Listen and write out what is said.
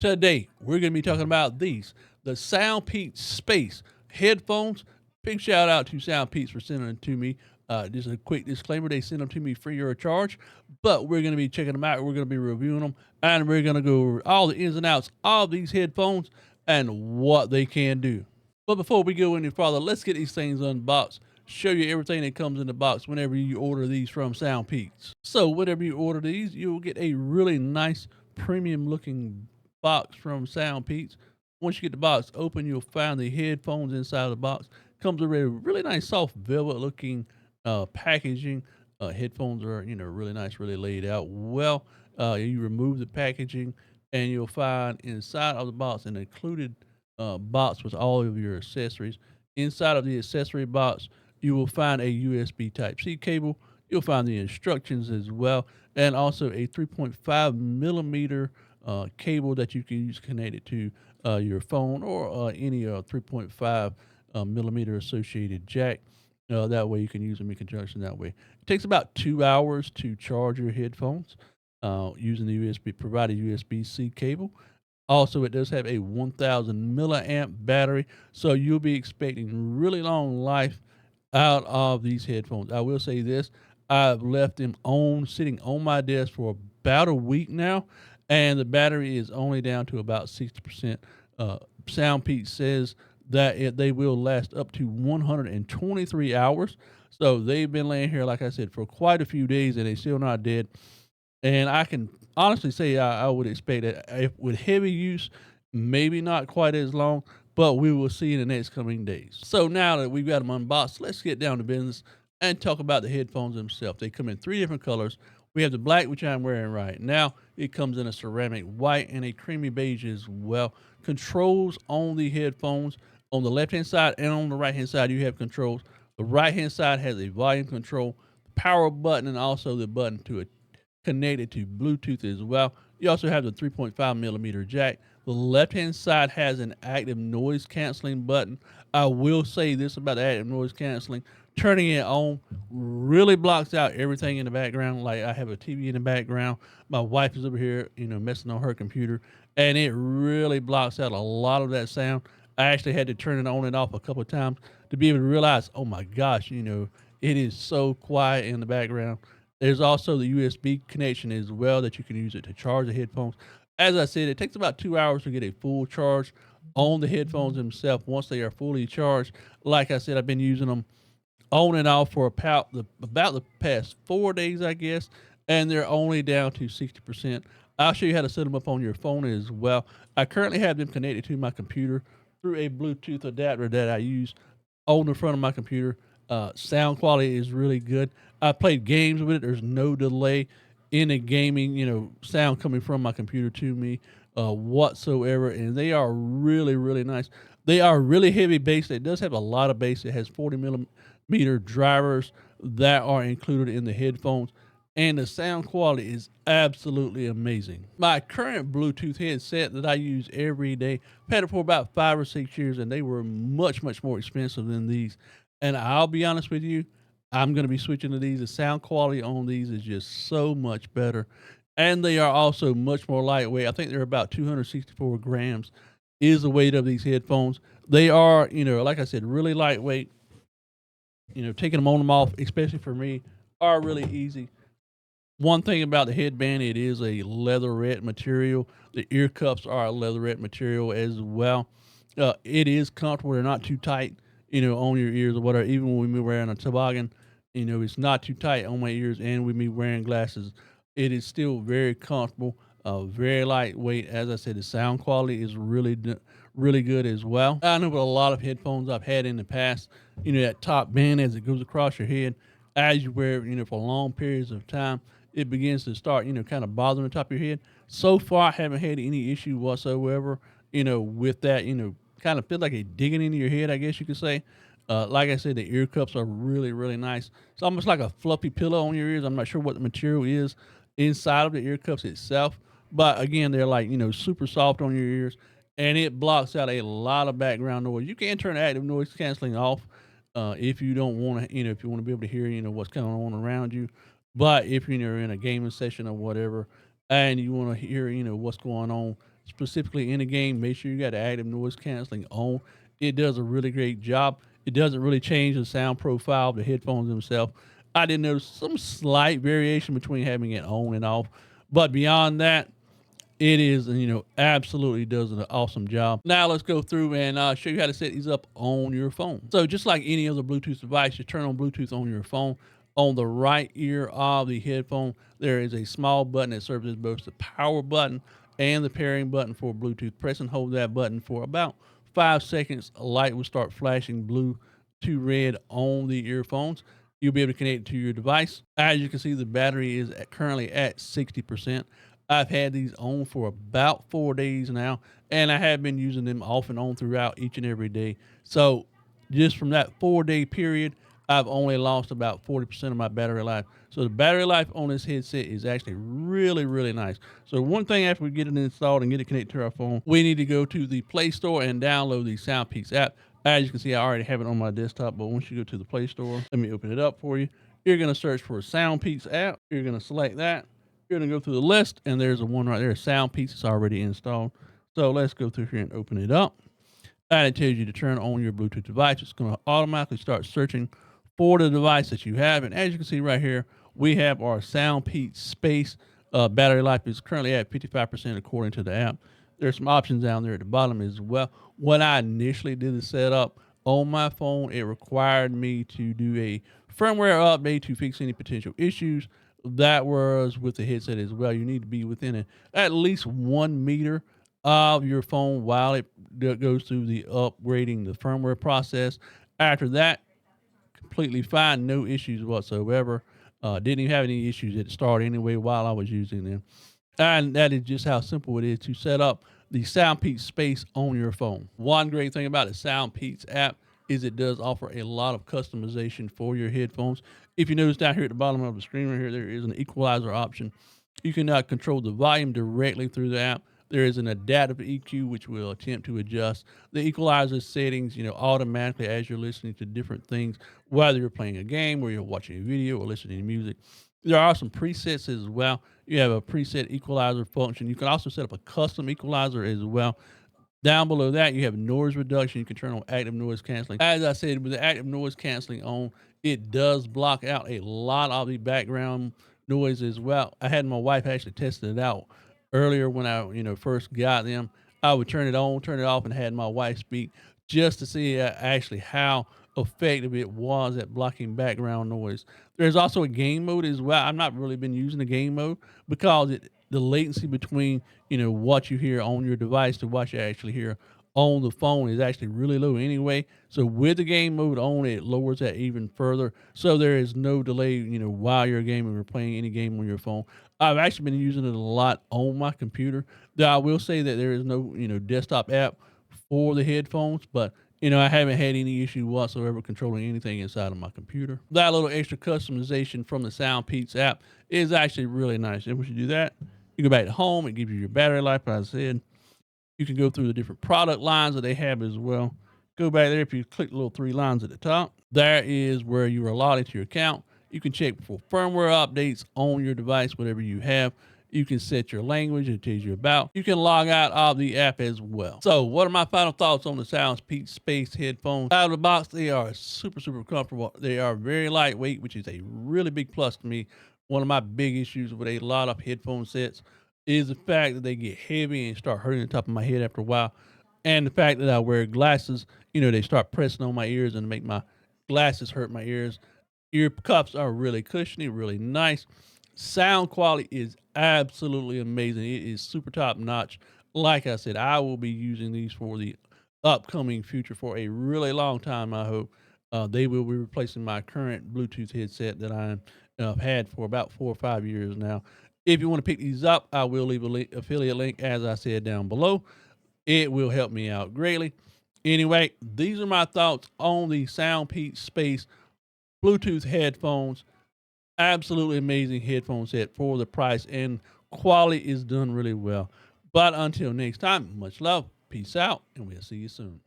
Today, we're going to be talking about the SoundPeats Space Headphones. Big shout out to SoundPeats for sending them to me. Just a quick disclaimer, they send them to me free of charge, but we're going to be checking them out. We're going to be reviewing them, and we're going to go over all the ins and outs of these headphones and what they can do. But before we go any further, let's get these things unboxed. Show you everything that comes in the box whenever you order these from SoundPeats. So whenever you order these, you'll get a really nice premium looking box from SoundPeats. Once you get the box open, you'll find the headphones inside the box. Comes with a really nice soft velvet looking packaging. Headphones are really nice, really laid out well. You remove the packaging and you'll find inside of the box an included box with all of your accessories. Inside of the accessory box, you will find a USB Type-C cable. You'll find the instructions as well, and also a 3.5 millimeter cable that you can use connected to your phone or any 3.5 millimeter associated jack. That way you can use them in conjunction that way. It takes about 2 hours to charge your headphones using the provided USB-C cable. Also, it does have a 1000 milliamp battery, so you'll be expecting really long life out of these headphones. I will say this, I've left them sitting on my desk for about a week now, and the battery is only down to about 60%. SoundPeats says that they will last up to 123 hours. So they've been laying here, like I said, for quite a few days, and they're still not dead. And I can honestly say I would expect that with heavy use, maybe not quite as long, but we will see in the next coming days. So now that we've got them unboxed, let's get down to business and talk about the headphones themselves. They come in 3 different colors. We have the black, which I'm wearing right now. It comes in a ceramic white and a creamy beige as well. Controls on the headphones. On the left-hand side and on the right-hand side, you have controls. The right-hand side has a volume control, power button, and also the button to it connected to Bluetooth as well. You also have the 3.5 millimeter jack. The left-hand side has an active noise canceling button. I will say this about the active noise canceling. Turning it on really blocks out everything in the background. Like I have a TV in the background. My wife is over here, messing on her computer, and it really blocks out a lot of that sound. I actually had to turn it on and off a couple of times to be able to realize, oh my gosh, it is so quiet in the background. There's also the USB connection as well that you can use it to charge the headphones. As I said, it takes about 2 hours to get a full charge on the headphones themselves once they are fully charged. Like I said, I've been using them on and off for about the past 4 days, I guess, and they're only down to 60%. I'll show you how to set them up on your phone as well. I currently have them connected to my computer through a Bluetooth adapter that I use on the front of my computer. Sound quality is really good. I played games with it. There's no delay in the gaming, sound coming from my computer to me whatsoever. And they are really, really nice. They are really heavy bass. It does have a lot of bass. It has 40 millimeter drivers that are included in the headphones. And the sound quality is absolutely amazing. My current Bluetooth headset that I use every day, I've had it for about 5 or 6 years, and they were much, much more expensive than these. And I'll be honest with you, I'm going to be switching to these. The sound quality on these is just so much better. And they are also much more lightweight. I think they're about 264 grams is the weight of these headphones. They are, like I said, really lightweight. Taking them on and off, especially for me, are really easy. One thing about the headband, it is a leatherette material. The ear cups are a leatherette material as well. It is comfortable. They're not too tight, on your ears or whatever. Even when we're wearing a toboggan, it's not too tight on my ears. And with me wearing glasses, it is still very comfortable, very lightweight. As I said, the sound quality is really good as well. I know with a lot of headphones I've had in the past, that top band as it goes across your head, as you wear it, for long periods of time, it begins to start, kind of bothering the top of your head. So far, I haven't had any issue whatsoever, with that, kind of feel like a digging into your head, I guess you could say. Like I said, the ear cups are really, really nice. It's almost like a fluffy pillow on your ears. I'm not sure what the material is inside of the ear cups itself, but again, they're like, super soft on your ears, and it blocks out a lot of background noise. You can turn active noise canceling off if you don't want to, if you want to be able to hear, what's going on around you. But if you're in a gaming session or whatever, and you want to hear, what's going on specifically in the game, make sure you got the active noise canceling on. It does a really great job. It doesn't really change the sound profile of the headphones themselves. I did notice some slight variation between having it on and off, but beyond that, it is, absolutely does an awesome job. Now let's go through and show you how to set these up on your phone. So just like any other Bluetooth device, you turn on Bluetooth on your phone. On the right ear of the headphone, there is a small button that serves as both the power button and the pairing button for Bluetooth. Press and hold that button for about 5 seconds. A light will start flashing blue to red on the earphones. You'll be able to connect it to your device. As you can see, the battery is currently at 60%. I've had these on for about 4 days now, and I have been using them off and on throughout each and every day. So just from that 4 day period, I've only lost about 40% of my battery life. So the battery life on this headset is actually really, really nice. So one thing after we get it installed and get it connected to our phone, we need to go to the Play Store and download the SoundPeats app. As you can see, I already have it on my desktop, but once you go to the Play Store, let me open it up for you. You're going to search for a SoundPeats app. You're going to select that. You're going to go through the list, and there's a one right there, SoundPeats. It's already installed. So let's go through here and open it up. And it tells you to turn on your Bluetooth device. It's going to automatically start searching for the device that you have. And as you can see right here, we have our SoundPeats Space. Battery life is currently at 55% according to the app. There's some options down there at the bottom as well. When I initially did the setup on my phone, it required me to do a firmware update to fix any potential issues. That was with the headset as well. You need to be within at least 1 meter of your phone while it goes through the upgrading the firmware process. After that, completely fine, no issues whatsoever. Didn't even have any issues at the start anyway while I was using them. And that is just how simple it is to set up the SoundPeats Space on your phone. One great thing about the SoundPeats app is it does offer a lot of customization for your headphones. If you notice down here at the bottom of the screen right here, there is an equalizer option. You can control the volume directly through the app. There is an adaptive EQ, which will attempt to adjust the equalizer settings, automatically as you're listening to different things, whether you're playing a game or you're watching a video or listening to music. There are some presets as well. You have a preset equalizer function. You can also set up a custom equalizer as well. Down below that, you have noise reduction. You can turn on active noise canceling. As I said, with the active noise canceling on, it does block out a lot of the background noise as well. I had my wife actually tested it out earlier when I, first got them. I would turn it on, turn it off, and had my wife speak just to see actually how effective it was at blocking background noise. There's also a game mode as well. I've not really been using the game mode because the latency between what you hear on your device to what you actually hear on the phone is actually really low anyway. So with the game mode on, it lowers that even further. So there is no delay, while you're gaming or playing any game on your phone. I've actually been using it a lot on my computer. Though I will say that there is no, desktop app for the headphones, but I haven't had any issue whatsoever controlling anything inside of my computer. That little extra customization from the SoundPeats app is actually really nice. And once you do that, you go back to home. It gives you your battery life, as I said. You can go through the different product lines that they have as well. Go back there. If you click the little 3 lines at the top, there is where you are allotted to your account. You can check for firmware updates on your device, whatever you have. You can set your language, it tells you about. You can log out of the app as well. So what are my final thoughts on the SoundPeats Space headphones? Out of the box, they are super, super comfortable. They are very lightweight, which is a really big plus to me. One of my big issues with a lot of headphone sets is the fact that they get heavy and start hurting the top of my head after a while. And the fact that I wear glasses, they start pressing on my ears and make my glasses hurt my ears. Ear cups are really cushiony, really nice. Sound quality is absolutely amazing. It is super top notch. Like I said, I will be using these for the upcoming future for a really long time. I hope they will be replacing my current Bluetooth headset that I've had for about 4 or 5 years now. If you want to pick these up, I will leave a affiliate link, as I said, down below. It will help me out greatly. Anyway, these are my thoughts on the SoundPeats Space Bluetooth headphones. Absolutely amazing headphone set for the price, and quality is done really well. But until next time, much love, peace out, and we'll see you soon.